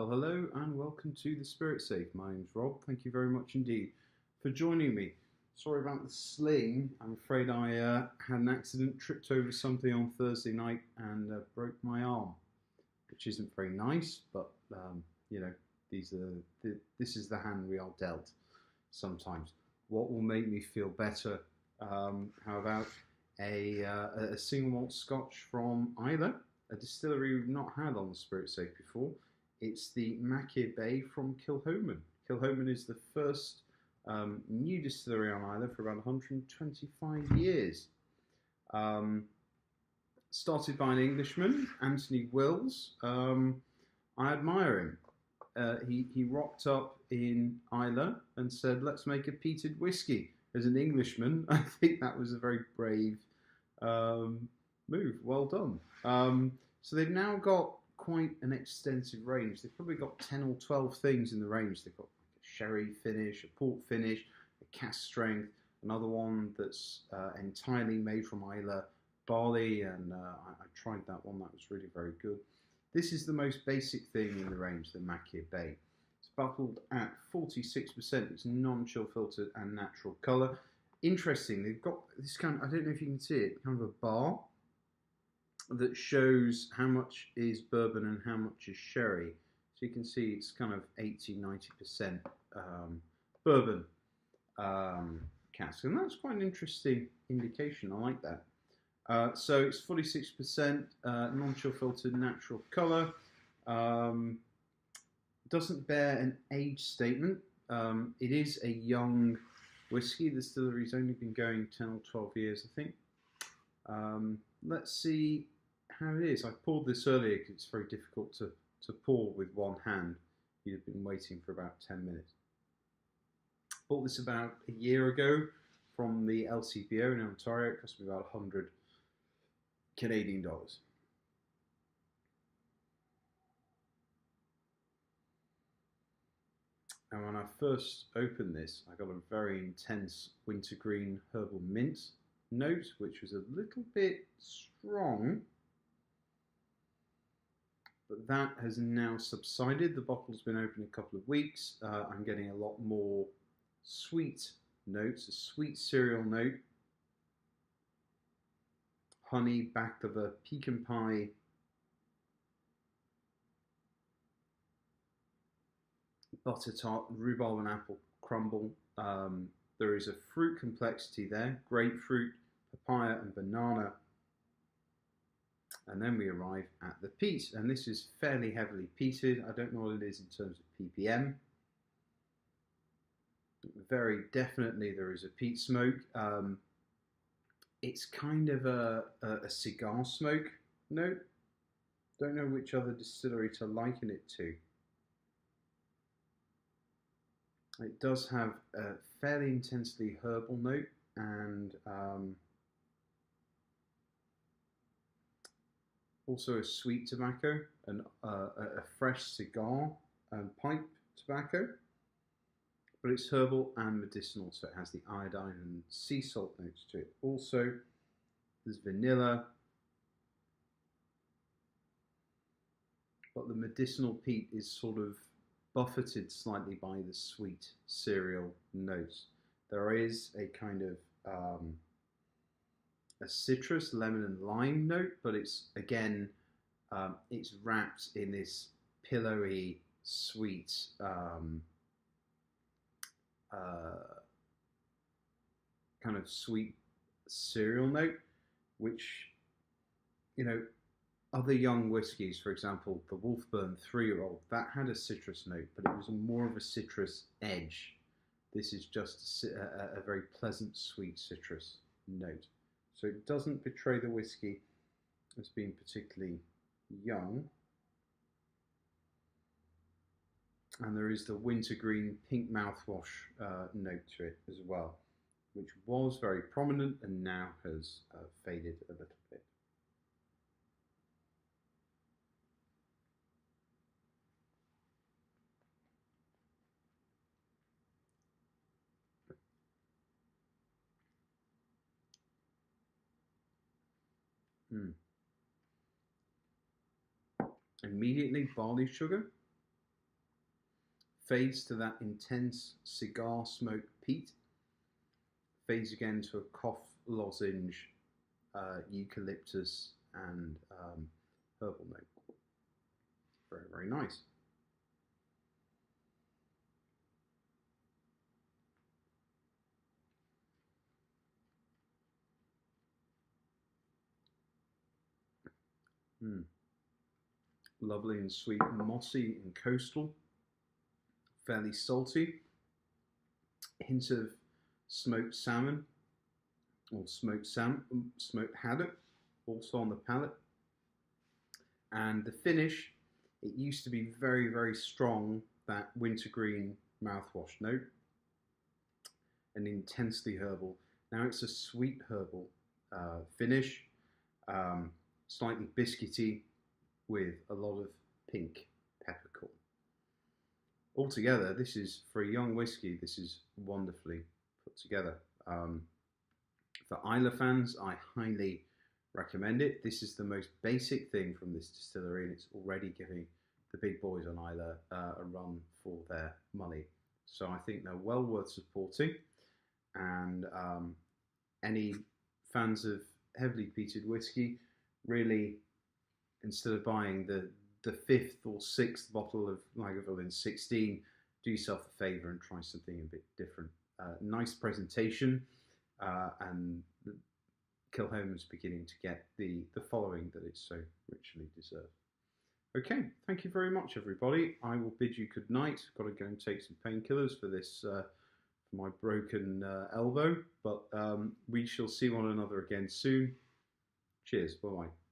Well, hello and welcome to the Spirit Safe. My name's Rob. Thank you very much indeed for joining me. Sorry about the sling. I'm afraid I had an accident, tripped over something on Thursday night and broke my arm, which isn't very nice, but you know, this is the hand we are dealt sometimes. What will make me feel better? How about a single malt scotch from Islay, a distillery we've not had on the Spirit Safe before. It's the Machir Bay from Kilchoman. Kilchoman is the first new distillery on Islay for around 125 years. Started by an Englishman, Anthony Wills. I admire him. He rocked up in Islay and said, let's make a peated whiskey. As an Englishman, I think that was a very brave move. Well done. So they've now got quite an extensive range. They've probably got 10 or 12 things in the range. They've got like a sherry finish, a port finish, a cask strength, another one that's entirely made from Islay barley, and I tried that one. That was really very good. This is the most basic thing in the range, the Machir Bay. It's bottled at 46%. It's non-chill filtered and natural colour. Interesting, they've got this kind of, I don't know if you can see it, kind of a bar that shows how much is bourbon and how much is sherry. So you can see it's kind of 80-90% bourbon cask, and that's quite an interesting indication. I like that. So it's 46% non-chill filtered, natural colour. Doesn't bear an age statement. It is a young whiskey. The distillery's only been going 10 or 12 years, I think. Let's see how it is. I poured this earlier because it's very difficult to pour with one hand. You'd have been waiting for about 10 minutes. Bought this about a year ago from the LCBO in Ontario. It cost me about 100 Canadian dollars. And when I first opened this, I got a very intense wintergreen herbal mint note, which was a little bit strong, but that has now subsided. The bottle's been open a couple of weeks. I'm getting a lot more sweet notes, a sweet cereal note, honey, baklava, pecan pie, butter tart, rhubarb and apple crumble. There is a fruit complexity there, grapefruit, papaya and banana. And then we arrive at the peat, and this is fairly heavily peated. I don't know what it is in terms of ppm. Very definitely there is a peat smoke. It's kind of a cigar smoke note. Don't know which other distillery to liken it to. It does have a fairly intensely herbal note, and also a sweet tobacco and a fresh cigar and pipe tobacco. But it's herbal and medicinal, so it has the iodine and sea salt notes to it. Also, there's vanilla, but the medicinal peat is sort of buffeted slightly by the sweet cereal notes. There is a kind of a citrus, lemon and lime note, but it's again, it's wrapped in this pillowy, sweet, kind of sweet cereal note, which, you know, other young whiskies, for example, the Wolfburn 3-year-old, that had a citrus note, but it was more of a citrus edge. This is just a very pleasant, sweet citrus note. So it doesn't betray the whiskey as being particularly young. And there is the wintergreen pink mouthwash note to it as well, which was very prominent and now has faded a little bit. Mm. Immediately barley sugar, fades to that intense cigar smoke peat, fades again to a cough lozenge, eucalyptus and herbal note. Very, very nice. Lovely and sweet, mossy and coastal, fairly salty, hint of smoked salmon or smoked haddock also on the palate. And the finish, it used to be very, very strong, that wintergreen mouthwash note, and intensely herbal. Now it's a sweet herbal finish, slightly biscuity, with a lot of pink peppercorn. Altogether, this is, for a young whiskey, this is wonderfully put together. For Islay fans, I highly recommend it. This is the most basic thing from this distillery, and it's already giving the big boys on Islay a run for their money. So I think they're well worth supporting. And any fans of heavily peated whiskey, really, instead of buying the fifth or sixth bottle of Lagavulin 16, do yourself a favour and try something a bit different. Nice presentation, and Kilchoman's beginning to get the following that it so richly deserves. Okay, thank you very much, everybody. I will bid you good night. Got to go and take some painkillers for this, for my broken elbow, but we shall see one another again soon. Cheers, bye-bye.